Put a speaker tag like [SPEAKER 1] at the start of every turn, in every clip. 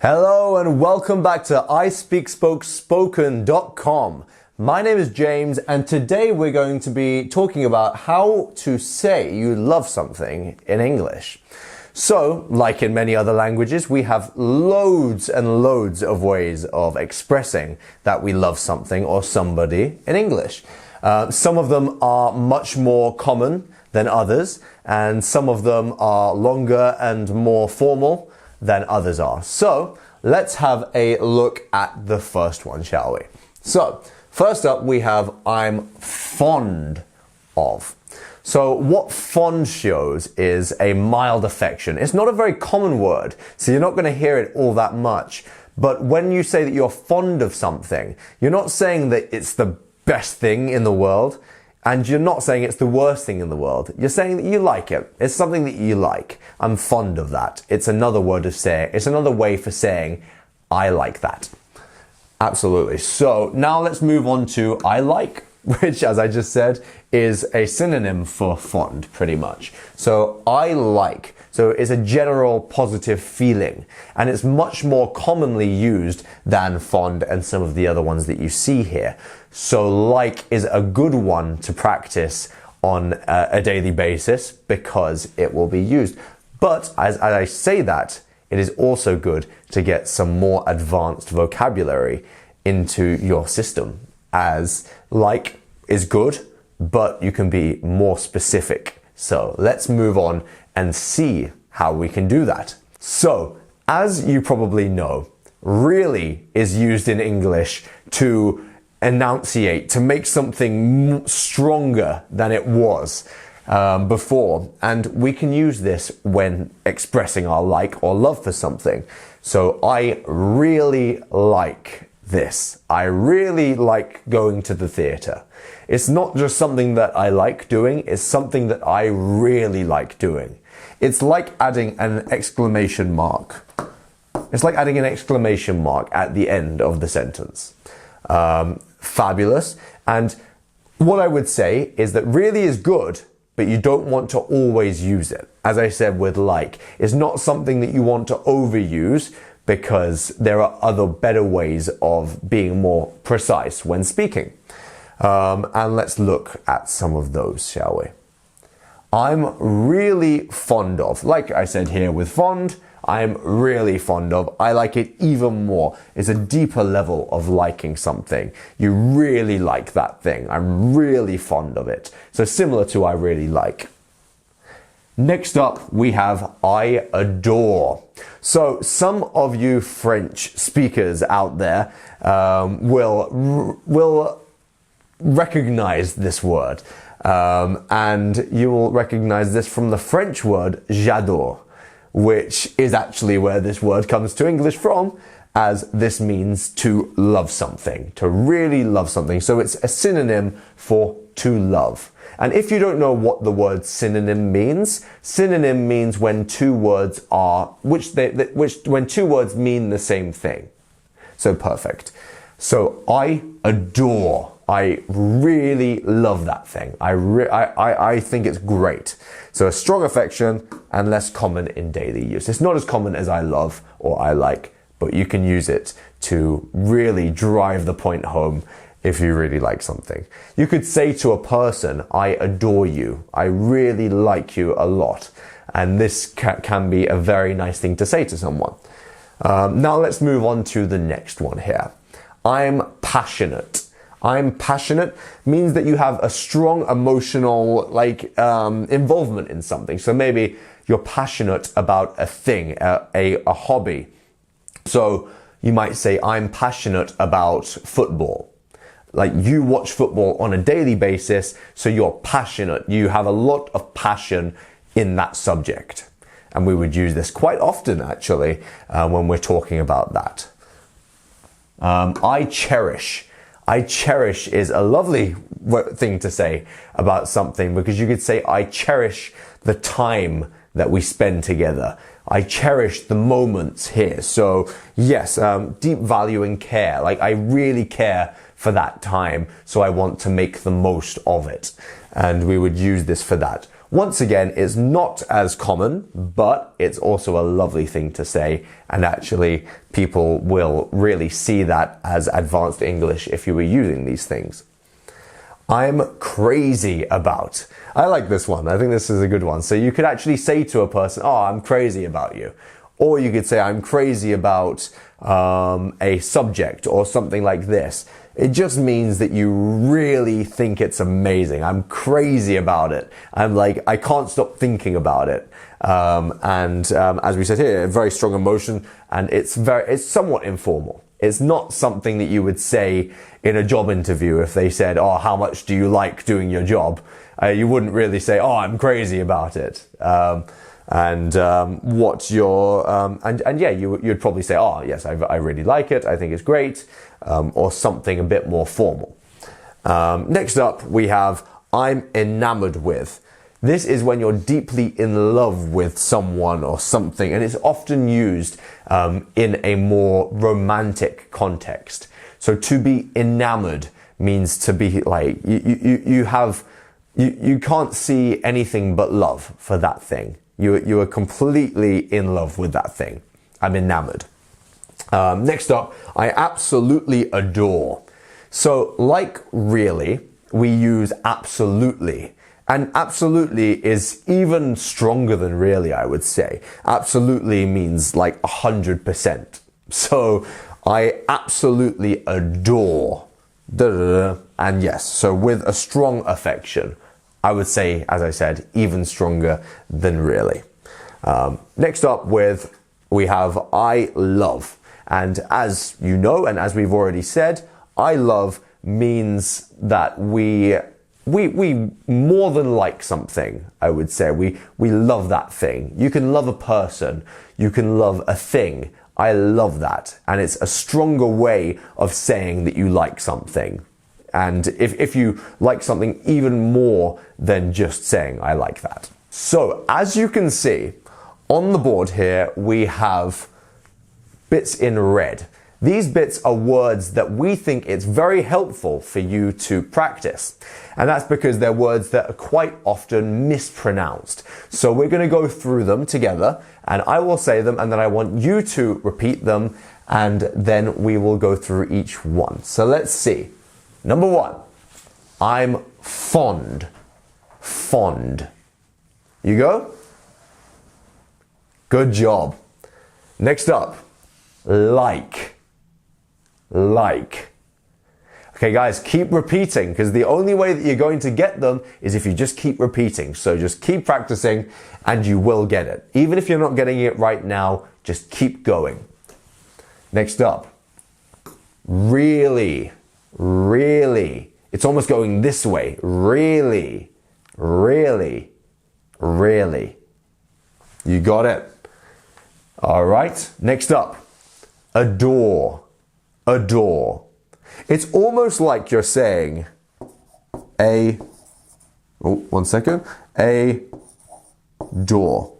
[SPEAKER 1] Hello and welcome back to ISpeakSpokeSpoken.com. My name is James and today we're going to be talking about how to say you love something in English. So, like in many other languages, we have loads and loads of ways of expressing that we love something or somebody in English. Some of them are much more common than others, and some of them are longer and more formal than others are. So, let's have a look at the first one, shall we? So, first up we have I'm fond of. So what fond shows is a mild affection. It's not a very common word, so you're not going to hear it all that much. But when you say that you're fond of something, you're not saying that it's the best thing in the world, and you're not saying it's the worst thing in the world. You're saying that you like it. It's something that you like. I'm fond of that. It's another word of saying, it's another way for saying, I like that. Absolutely. So now let's move on to I like, which, as I just said, is a synonym for fond, pretty much. So I like, so it's a general positive feeling, and it's much more commonly used than fond and some of the other ones that you see here. So like is a good one to practice on a daily basis because it will be used. But as I say that, it is also good to get some more advanced vocabulary into your system, as like is good, but you can be more specific. So let's move on and see how we can do that. So, as you probably know, really is used in English to enunciate, to make something stronger than it was before. And we can use this when expressing our like or love for something. So, I really like this. I really like going to the theatre. It's not just something that I like doing, it's something that I really like doing. It's like adding an exclamation mark. It's like adding an exclamation mark at the end of the sentence. Fabulous. And what I would say is that really is good, but you don't want to always use it. As I said with like, it's not something that you want to overuse, because there are other better ways of being more precise when speaking. And let's look at some of those, shall we? I'm really fond of. Like I said here with fond, I'm really fond of. I like it even more. It's a deeper level of liking something. You really like that thing. I'm really fond of it. So similar to I really like. Next up, we have I adore. So some of you French speakers out there will recognize this word. And you will recognize this from the French word j'adore, which is actually where this word comes to English from, as this means to love something, to really love something. So it's a synonym for to love. And if you don't know what the word synonym means when two words are, when two words mean the same thing. So perfect. So I adore. I really love that thing. I think it's great. So a strong affection and less common in daily use. It's not as common as I love or I like, but you can use it to really drive the point home if you really like something. You could say to a person, I adore you. I really like you a lot. And this can be a very nice thing to say to someone. Now let's move on to the next one here. I'm passionate. I'm passionate means that you have a strong emotional involvement in something. So maybe you're passionate about a thing, a hobby. So you might say, I'm passionate about football. Like you watch football on a daily basis, so you're passionate. You have a lot of passion in that subject. And we would use this quite often, actually, when we're talking about that. I cherish. I cherish is a lovely thing to say about something, because you could say, I cherish the time that we spend together. I cherish the moments here. So yes, deep value and care. Like I really care for that time, so I want to make the most of it. And we would use this for that. Once again, it's not as common, but it's also a lovely thing to say, and actually people will really see that as advanced English if you were using these things. I'm crazy about. I like this one. I think this is a good one. So you could actually say to a person, oh, I'm crazy about you. Or you could say, I'm crazy about a subject or something like this. It just means that you really think it's amazing. I'm crazy about it. I'm like, I can't stop thinking about it. As we said here, a very strong emotion, and it's somewhat informal. It's not something that you would say in a job interview if they said, oh, how much do you like doing your job? You wouldn't really say, oh, I'm crazy about it. What's your, yeah, you'd probably say, oh, yes, I really like it. I think it's great. Or something a bit more formal. Next up, we have, I'm enamored with. This is when you're deeply in love with someone or something, and it's often used in a more romantic context. So to be enamored means to be like, you can't see anything but love for that thing. You are completely in love with that thing. I'm enamored. Next up, I absolutely adore. So like really, we use absolutely. And absolutely is even stronger than really, I would say. Absolutely means like 100%. So I absolutely adore. And yes, so with a strong affection, I would say, as I said, even stronger than really. Next up we have I love. And as you know, and as we've already said, I love means that we more than like something, I would say. We love that thing. You can love a person. You can love a thing. I love that. And it's a stronger way of saying that you like something. And if you like something even more than just saying, I like that. So as you can see, on the board here, we have bits in red. These bits are words that we think it's very helpful for you to practice. And that's because they're words that are quite often mispronounced. So we're going to go through them together, and I will say them, and then I want you to repeat them, and then we will go through each one. So let's see. Number one, I'm fond. Fond. You go? Good job. Next up, like. Like. Okay, guys, keep repeating, because the only way that you're going to get them is if you just keep repeating. So just keep practicing and you will get it. Even if you're not getting it right now, just keep going. Next up, really, really. It's almost going this way. Really, really, really. You got it. All right, next up, adore. Adore. It's almost like you're saying a door.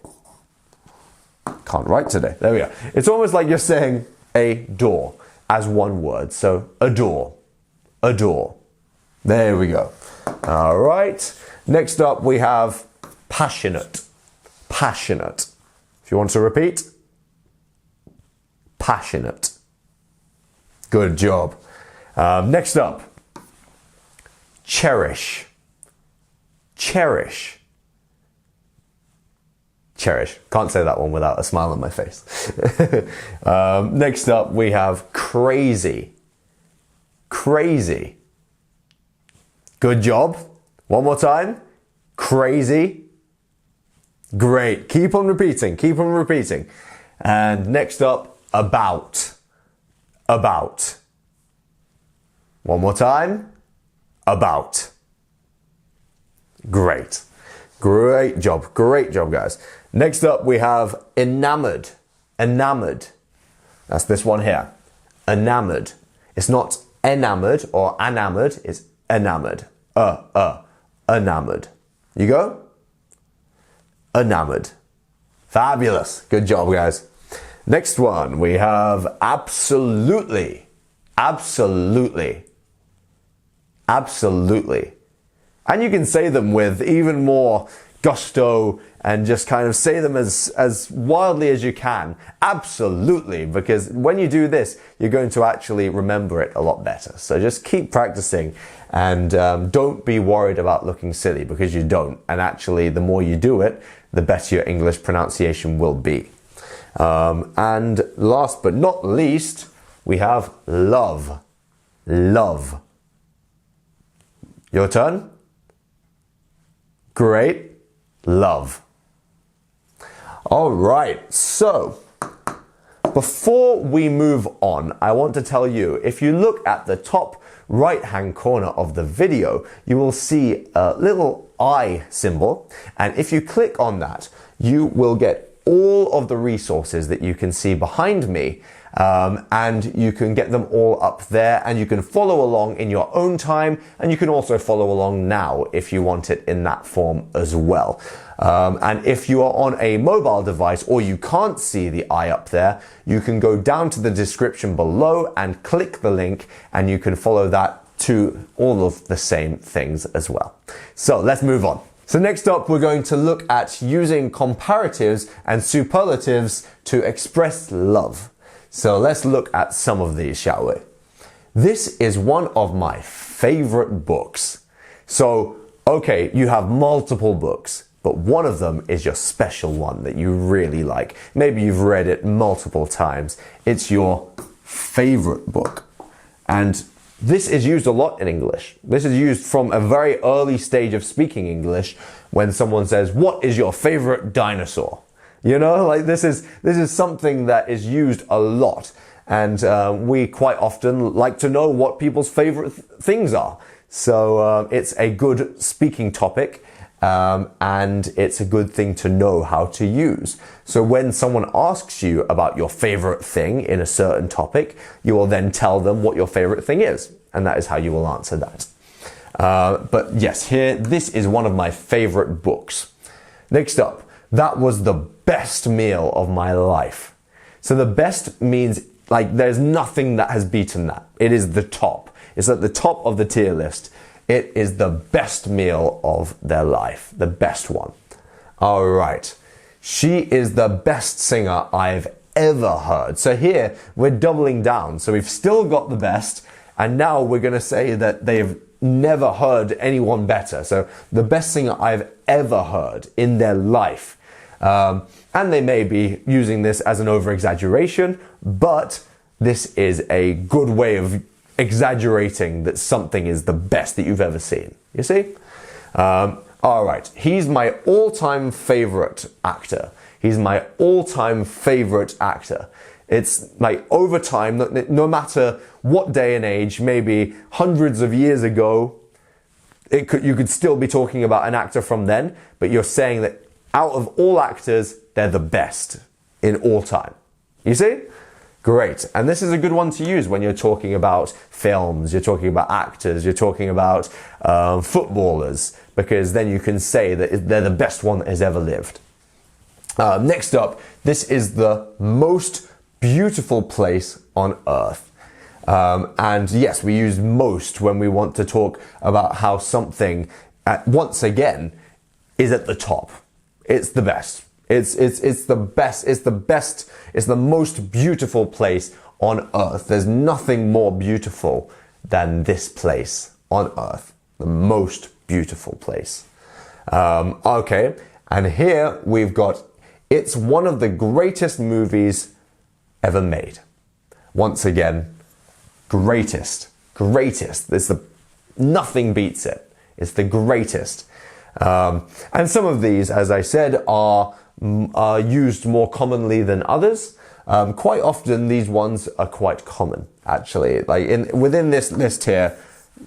[SPEAKER 1] Can't write today. There we go. It's almost like you're saying a door as one word. So adore. Adore. There we go. All right. Next up we have passionate. Passionate. If you want to repeat, passionate. Good job. Next up, cherish. Cherish. Cherish. Can't say that one without a smile on my face. Next up, we have crazy. Crazy. Good job. One more time. Crazy. Great. Keep on repeating. Keep on repeating. And next up, about. About. One more time. About. Great. Great job. Great job, guys. Next up, we have enamored. Enamored. That's this one here. Enamored. It's not enamored or enamored. It's enamored. Enamored. You go? Enamored. Fabulous. Good job, guys. Next one, we have absolutely. Absolutely. Absolutely. And you can say them with even more gusto and just kind of say them as wildly as you can. Absolutely, because when you do this, you're going to actually remember it a lot better. So just keep practicing and don't be worried about looking silly, because you don't. And actually, the more you do it, the better your English pronunciation will be. And last but not least, we have love. Love. Your turn? Great. Love. All right, so before we move on, I want to tell you, if you look at the top right-hand corner of the video, you will see a little I symbol. And if you click on that, you will get all of the resources that you can see behind me. And you can get them all up there, and you can follow along in your own time, and you can also follow along now if you want it in that form as well. And if you are on a mobile device or you can't see the I up there, you can go down to the description below and click the link, and you can follow that to all of the same things as well. So let's move on. So next up, we're going to look at using comparatives and superlatives to express love. So let's look at some of these, shall we? This is one of my favorite books. So, okay, you have multiple books, but one of them is your special one that you really like. Maybe you've read it multiple times. It's your favorite book. And this is used a lot in English. This is used from a very early stage of speaking English when someone says, "What is your favorite dinosaur?" You know, like this is something that is used a lot, and we quite often like to know what people's favorite things are. So it's a good speaking topic, and it's a good thing to know how to use. So when someone asks you about your favorite thing in a certain topic, you will then tell them what your favorite thing is, and that is how you will answer that. But yes, here, this is one of my favorite books. Next up, that was the best meal of my life. So the best means like there's nothing that has beaten that. It is the top. It's at the top of the tier list. It is the best meal of their life. The best one. All right. She is the best singer I've ever heard. So here we're doubling down. So we've still got the best, and now we're going to say that they've never heard anyone better. So the best singer I've ever heard in their life. And they may be using this as an over-exaggeration, but this is a good way of exaggerating that something is the best that you've ever seen. You see? All right. He's my all-time favorite actor. He's my all-time favorite actor. It's like over time, no matter what day and age, maybe hundreds of years ago, you could still be talking about an actor from then, but you're saying that out of all actors, they're the best in all time. You see? Great. And this is a good one to use when you're talking about films, you're talking about actors, you're talking about footballers, because then you can say that they're the best one that has ever lived. Next up, this is the most beautiful place on earth. And yes, we use most when we want to talk about how something, once again, is at the top. It's the best. It's the best. It's the best. It's the most beautiful place on earth. There's nothing more beautiful than this place on earth. The most beautiful place. Okay. And here we've got, it's one of the greatest movies ever made. Once again, greatest. Nothing beats it. It's the greatest. And some of these, as I said, are used more commonly than others. Quite often, these ones are quite common, actually. Like within this list here,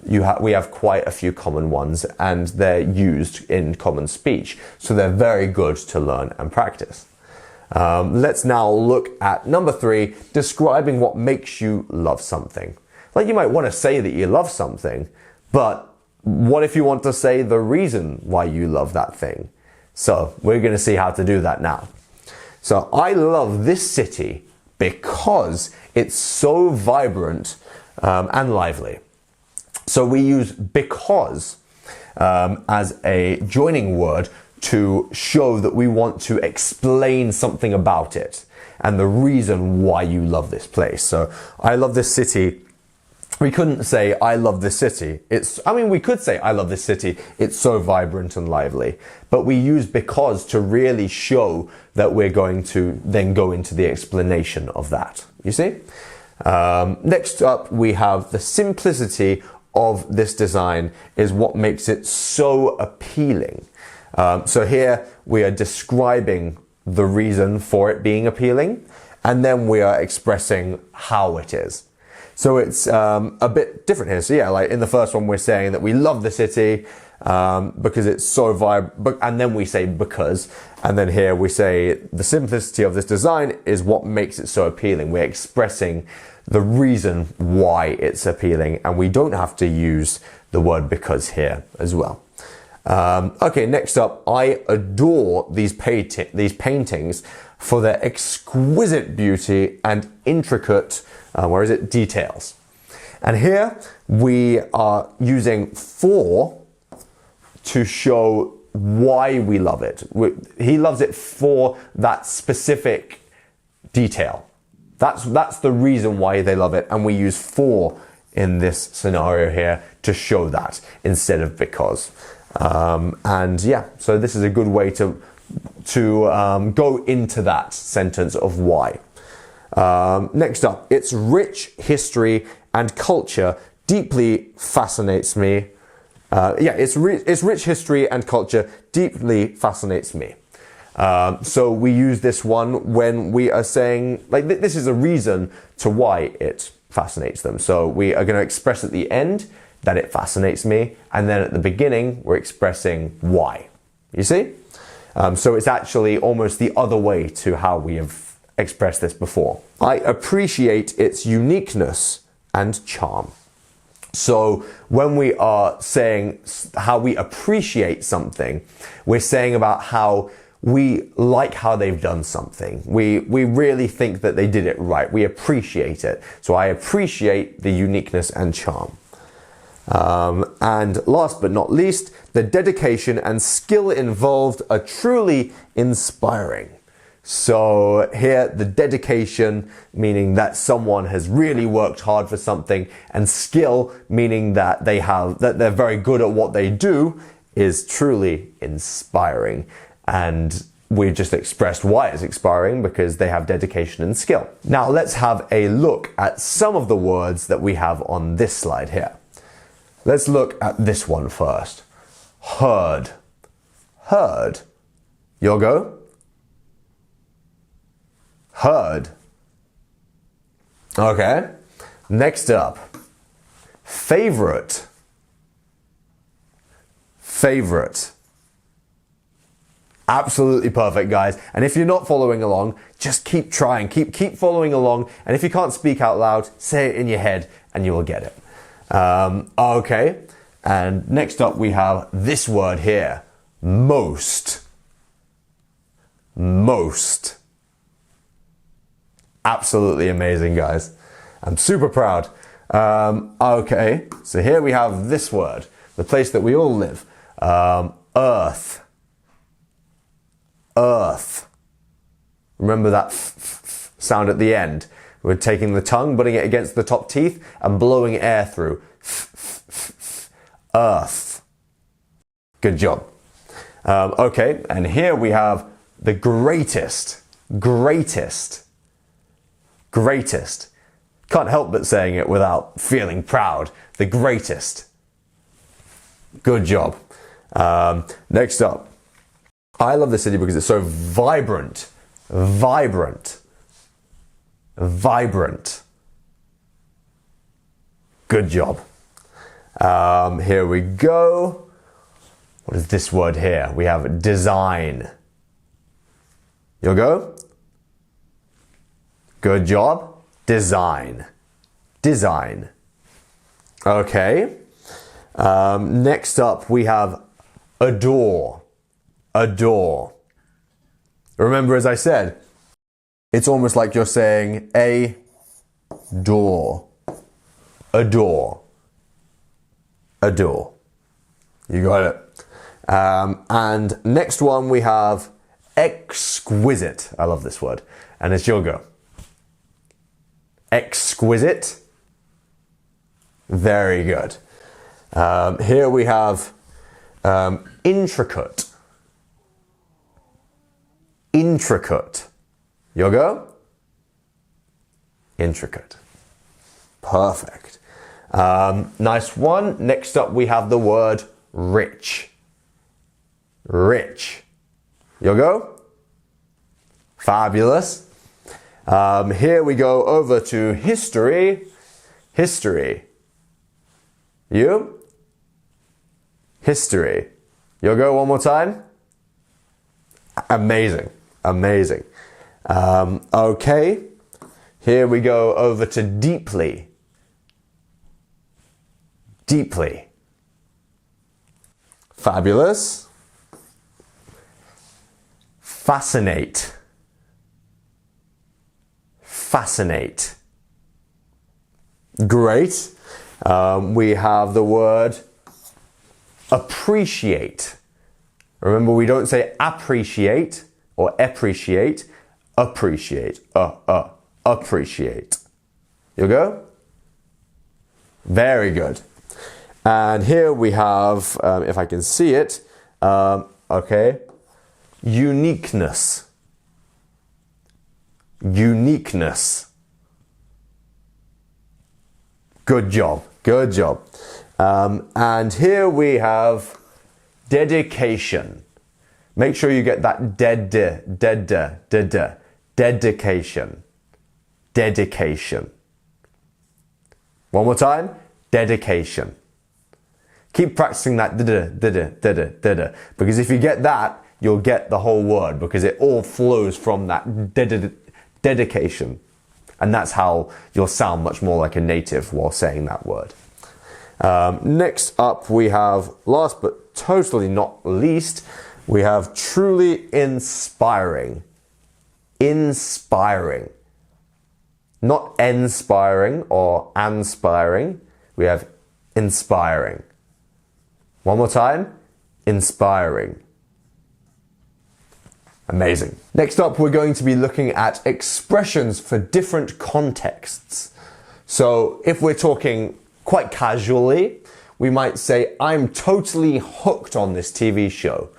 [SPEAKER 1] we have quite a few common ones, and they're used in common speech. So they're very good to learn and practice. Let's now look at number 3, describing what makes you love something. Like you might want to say that you love something, but what if you want to say the reason why you love that thing? So we're going to see how to do that now. So I love this city because it's so vibrant and lively. So we use because as a joining word to show that we want to explain something about it and the reason why you love this place. So, I love this city. We couldn't say, I love this city. We could say, I love this city. It's so vibrant and lively. But we use because to really show that we're going to then go into the explanation of that. You see? Next up, we have the simplicity of this design is what makes it so appealing. So here we are describing the reason for it being appealing, and then we are expressing how it is. So it's a bit different here. So yeah, like in the first one, we're saying that we love the city because it's so vibrant, and then we say because, and then here we say the simplicity of this design is what makes it so appealing. We're expressing the reason why it's appealing, and we don't have to use the word because here as well. Okay, next up, I adore these paintings for their exquisite beauty and intricate, details. And here we are using for to show why we love it. He loves it for that specific detail. That's the reason why they love it, and we use for in this scenario here to show that instead of because. And yeah, so this is a good way to go into that sentence of why. Next up, its rich history and culture deeply fascinates me. Its rich history and culture deeply fascinates me. So we use this one when we are saying, like, this is a reason to why it fascinates them. So we are going to express at the end that it fascinates me, and then at the beginning we're expressing why. You see? So it's actually almost the other way to how we have expressed this before. I appreciate its uniqueness and charm. So when we are saying how we appreciate something, we're saying about how we like how they've done something. We really think that they did it right. We appreciate it. So I appreciate the uniqueness and charm. And last but not least, the dedication and skill involved are truly inspiring. So here, the dedication, meaning that someone has really worked hard for something, and skill, meaning that they're very good at what they do, is truly inspiring. And we've just expressed why it's inspiring, because they have dedication and skill. Now let's have a look at some of the words that we have on this slide here. Let's look at this one first. Heard. Heard. You'll go? Heard. Okay. Next up. Favorite. Favorite. Absolutely perfect, guys. And if you're not following along, just keep trying. Keep following along. And if you can't speak out loud, say it in your head and you will get it. Okay. And next up we have this word here. Most. Most. Absolutely amazing, guys. I'm super proud. Okay. So here we have this word. The place that we all live. Earth. Earth. Remember that f sound at the end? We're taking the tongue, putting it against the top teeth, and blowing air through. Earth. Good job. Okay, and here we have the greatest. Greatest. Greatest. Can't help but saying it without feeling proud. The greatest. Good job. Next up. I love the city because it's so vibrant. Vibrant. Vibrant. Good job. Here we go. What is this word here? We have design. You'll go? Good job. Design. Design. Okay. Next up we have adore. Adore. Remember, as I said, it's almost like you're saying a door. Adore. Adore. You got it. And next one we have exquisite. I love this word. And it's your go. Exquisite. Very good. Here we have intricate. Intricate. Your go? Intricate. Perfect. Nice one. Next up we have the word rich. Rich. Your go? Fabulous. Here we go over to history. History. You? History. Your go one more time. Amazing. Amazing. Okay. Here we go over to deeply. Deeply. Fabulous. Fascinate. Fascinate. Great. We have the word appreciate. Remember, we don't say appreciate or appreciate. Appreciate. Appreciate. You go? Very good. And here we have, if I can see it, okay, uniqueness. Uniqueness. Good job. Good job. And here we have dedication. Make sure you get that dedication. Dedication. One more time. Dedication. Keep practicing that because if you get that, you'll get the whole word because it all flows from that dedication. And that's how you'll sound much more like a native while saying that word. Next up we have, last but totally not least, we have truly inspiring. Inspiring. Not inspiring or inspiring. We have inspiring. One more time. Inspiring. Amazing. Next up, we're going to be looking at expressions for different contexts. So if we're talking quite casually, we might say, I'm totally hooked on this TV show.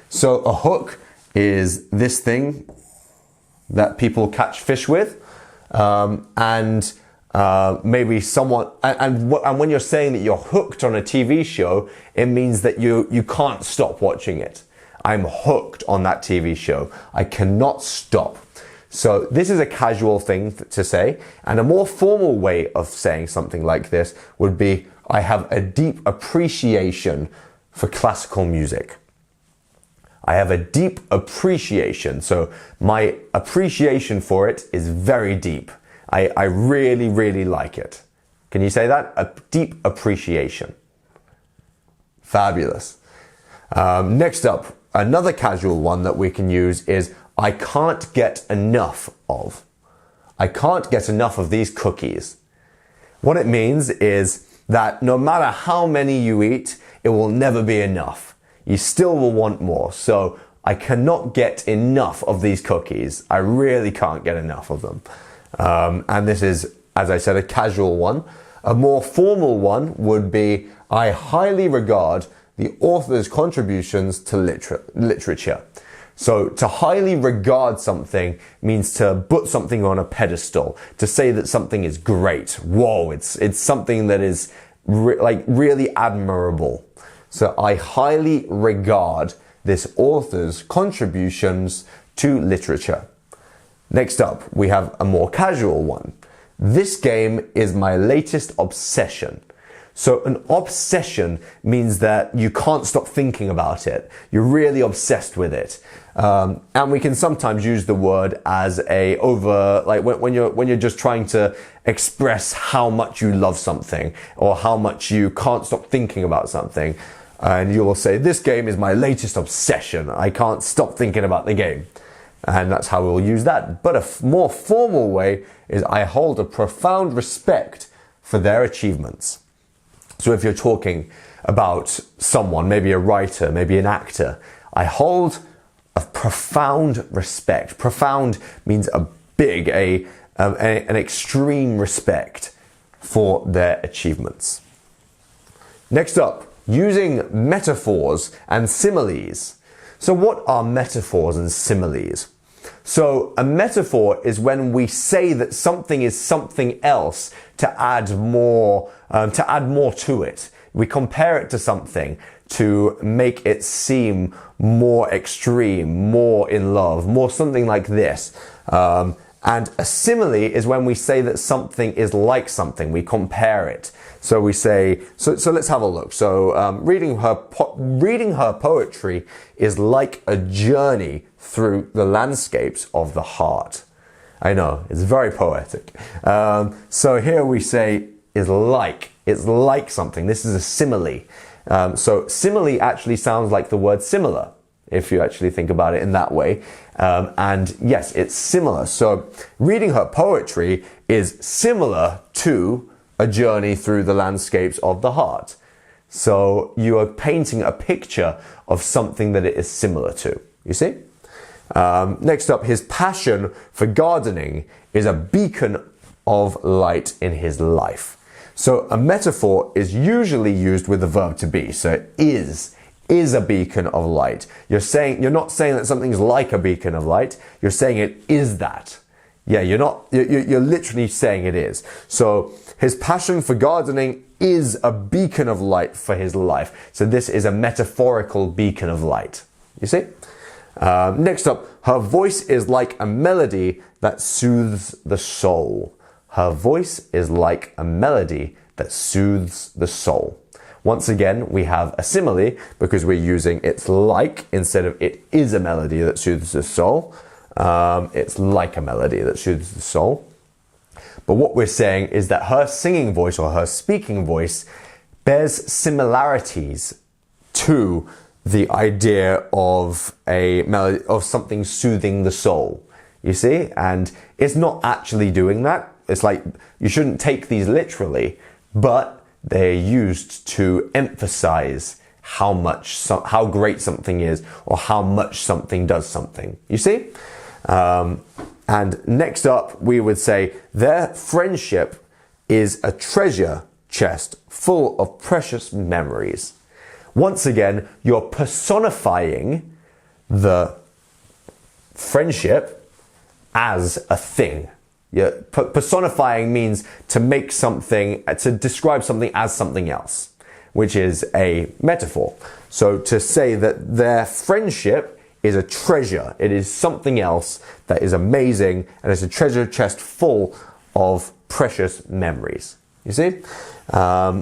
[SPEAKER 1] So a hook is this thing that people catch fish with. Maybe someone, and when you're saying that you're hooked on a TV show, it means that you can't stop watching it. I'm hooked on that TV show. I cannot stop. So this is a casual thing to say, and a more formal way of saying something like this would be, I have a deep appreciation for classical music. I have a deep appreciation. So my appreciation for it is very deep. I really, really like it. Can you say that? A deep appreciation. Fabulous. Next up, another casual one that we can use is I can't get enough of. I can't get enough of these cookies. What it means is that no matter how many you eat, it will never be enough. You still will want more. So I cannot get enough of these cookies. I really can't get enough of them. And this is, as I said, a casual one. A more formal one would be, I highly regard the author's contributions to literature. So to highly regard something means to put something on a pedestal, to say that something is great. Whoa, it's something that is really admirable. So I highly regard this author's contributions to literature. Next up, we have a more casual one. This game is my latest obsession. So an obsession means that you can't stop thinking about it. You're really obsessed with it. And we can sometimes use the word as when you're just trying to express how much you love something or how much you can't stop thinking about something. And you will say, this game is my latest obsession. I can't stop thinking about the game. And that's how we'll use that. But a more formal way is I hold a profound respect for their achievements. So if you're talking about someone, maybe a writer, maybe an actor, I hold a profound respect. Profound means a big, an extreme respect for their achievements. Next up, using metaphors and similes. So what are metaphors and similes? So a metaphor is when we say that something is something else to add more to it. We compare it to something to make it seem more extreme, more in love, more something like this. And a simile is when we say that something is like something. We compare it. So we say, so let's have a look. So reading her poetry is like a journey through the landscapes of the heart. I know, it's very poetic. So here we say it's like something. This is a simile. So simile actually sounds like the word similar, if you actually think about it in that way. And yes, it's similar. So reading her poetry is similar to a journey through the landscapes of the heart. So you are painting a picture of something that it is similar to. You see? Next up, his passion for gardening is a beacon of light in his life. So a metaphor is usually used with the verb to be. So is a beacon of light. You're not saying that something's like a beacon of light. You're saying it is that. Yeah, you're literally saying it is. So his passion for gardening is a beacon of light for his life. So this is a metaphorical beacon of light. You see? Next up, her voice is like a melody that soothes the soul. Her voice is like a melody that soothes the soul. Once again, we have a simile because we're using it's like instead of it is a melody that soothes the soul. It's like a melody that soothes the soul. But what we're saying is that her singing voice or her speaking voice bears similarities to the idea of a melody, of something soothing the soul. You see? And it's not actually doing that. It's like, you shouldn't take these literally, but they're used to emphasize how great something is or how much something does something. You see? And next up, we would say their friendship is a treasure chest full of precious memories. Once again, you're personifying the friendship as a thing. Yeah, personifying means to make something, to describe something as something else, which is a metaphor. So to say that their friendship is a treasure, it is something else that is amazing, and it's a treasure chest full of precious memories. You see?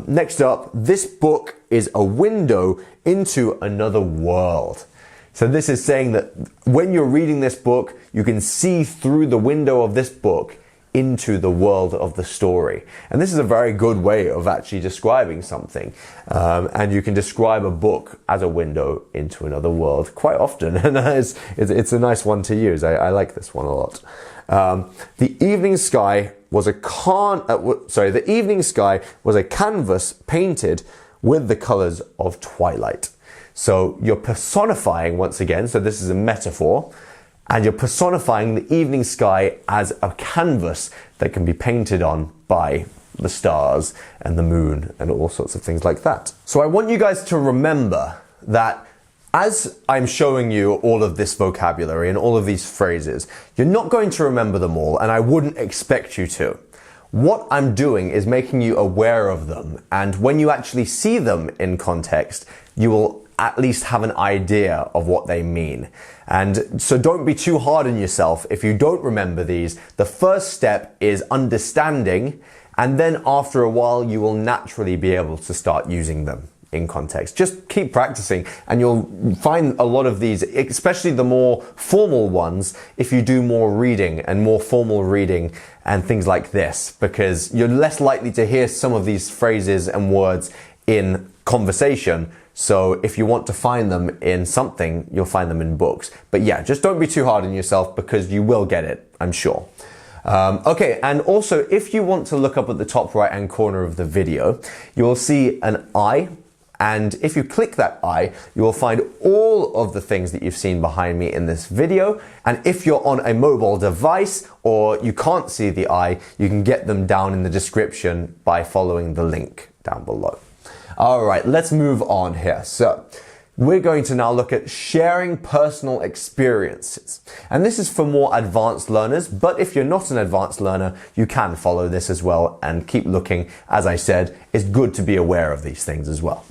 [SPEAKER 1] Next up, this book is a window into another world. So this is saying that when you're reading this book, you can see through the window of this book into the world of the story. And this is a very good way of actually describing something. And you can describe a book as a window into another world quite often. And it's a nice one to use. I like this one a lot. The evening sky was a canvas painted with the colors of twilight. So you're personifying once again. So this is a metaphor. And you're personifying the evening sky as a canvas that can be painted on by the stars and the moon and all sorts of things like that. So I want you guys to remember that as I'm showing you all of this vocabulary and all of these phrases, you're not going to remember them all, and I wouldn't expect you to. What I'm doing is making you aware of them, and when you actually see them in context, you will at least have an idea of what they mean. And so don't be too hard on yourself if you don't remember these. The first step is understanding, and then after a while you will naturally be able to start using them in context. Just keep practicing and you'll find a lot of these, especially the more formal ones, if you do more reading and more formal reading and things like this, because you're less likely to hear some of these phrases and words in conversation. So if you want to find them in something, you'll find them in books. But yeah, just don't be too hard on yourself because you will get it, I'm sure. Okay, and also if you want to look up at the top right hand corner of the video, you will see an I And if you click that I, you will find all of the things that you've seen behind me in this video. And if you're on a mobile device or you can't see the I, you can get them down in the description by following the link down below. All right, let's move on here. So we're going to now look at sharing personal experiences. And this is for more advanced learners, but if you're not an advanced learner, you can follow this as well and keep looking. As I said, it's good to be aware of these things as well.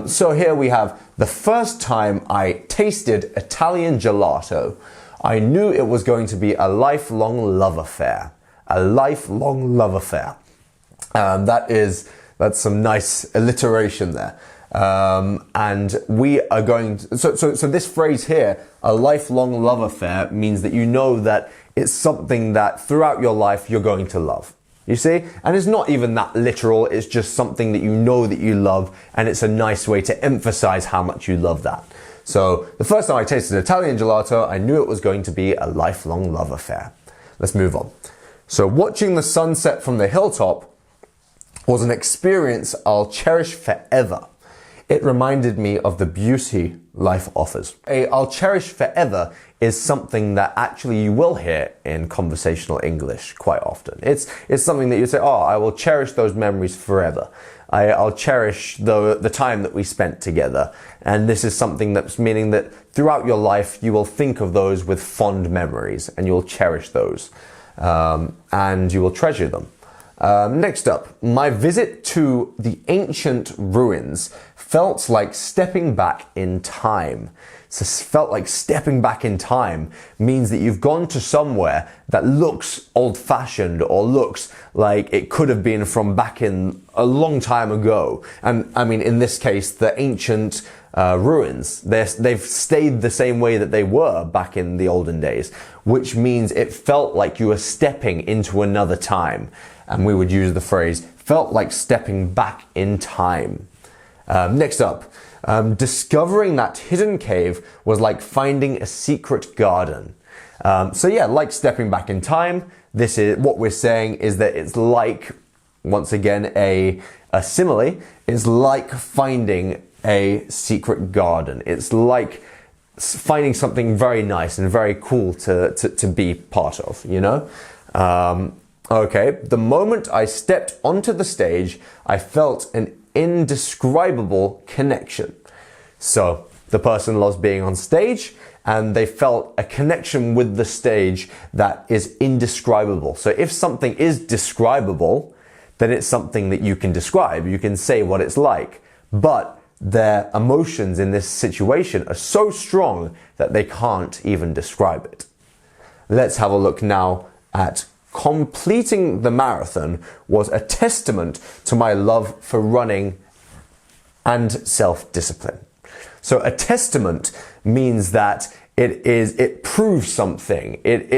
[SPEAKER 1] So here we have the first time I tasted Italian gelato, I knew it was going to be a lifelong love affair. A lifelong love affair. That's some nice alliteration there. And we are going to, so this phrase here, a lifelong love affair, means that you know that it's something that throughout your life you're going to love. You see? And it's not even that literal, it's just something that you know that you love, and it's a nice way to emphasize how much you love that. So the first time I tasted Italian gelato, I knew it was going to be a lifelong love affair. Let's move on. So watching the sunset from the hilltop was an experience I'll cherish forever. It reminded me of the beauty life offers. I'll cherish forever is something that actually you will hear in conversational English quite often. It's something that you say, oh, I will cherish those memories forever. I'll cherish the time that we spent together. And this is something that's meaning that throughout your life, you will think of those with fond memories and you'll cherish those and you will treasure them. Next up, my visit to the ancient ruins felt like stepping back in time. So felt like stepping back in time means that you've gone to somewhere that looks old-fashioned or looks like it could have been from back in a long time ago. And I mean, in this case, the ancient ruins, they've stayed the same way that they were back in the olden days, which means it felt like you were stepping into another time. And we would use the phrase, felt like stepping back in time. Next up, discovering that hidden cave was like finding a secret garden. So yeah, like stepping back in time, this is what we're saying is that it's like, once again, a simile, is like finding a secret garden. It's like finding something very nice and very cool to be part of, you know? Okay, the moment I stepped onto the stage, I felt an indescribable connection. So the person loves being on stage and they felt a connection with the stage that is indescribable. So if something is describable, then it's something that you can describe. You can say what it's like. But their emotions in this situation are so strong that they can't even describe it. Let's have a look now at completing the marathon was a testament to my love for running and self-discipline. So a testament means that it proves something. It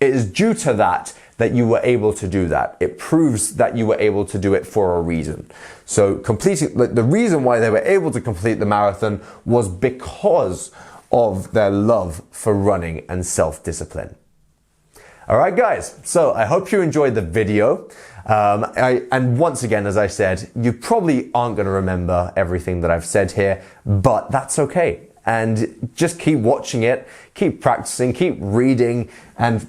[SPEAKER 1] is due to that you were able to do that. It proves that you were able to do it for a reason. So completing, the reason why they were able to complete the marathon was because of their love for running and self-discipline. All right, guys, so I hope you enjoyed the video. And once again, as I said, you probably aren't going to remember everything that I've said here, but that's okay. And just keep watching it, keep practicing, keep reading, and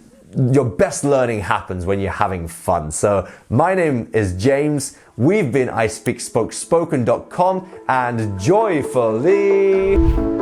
[SPEAKER 1] your best learning happens when you're having fun. So my name is James. We've been ISpeakSpokeSpoken.com and joyfully...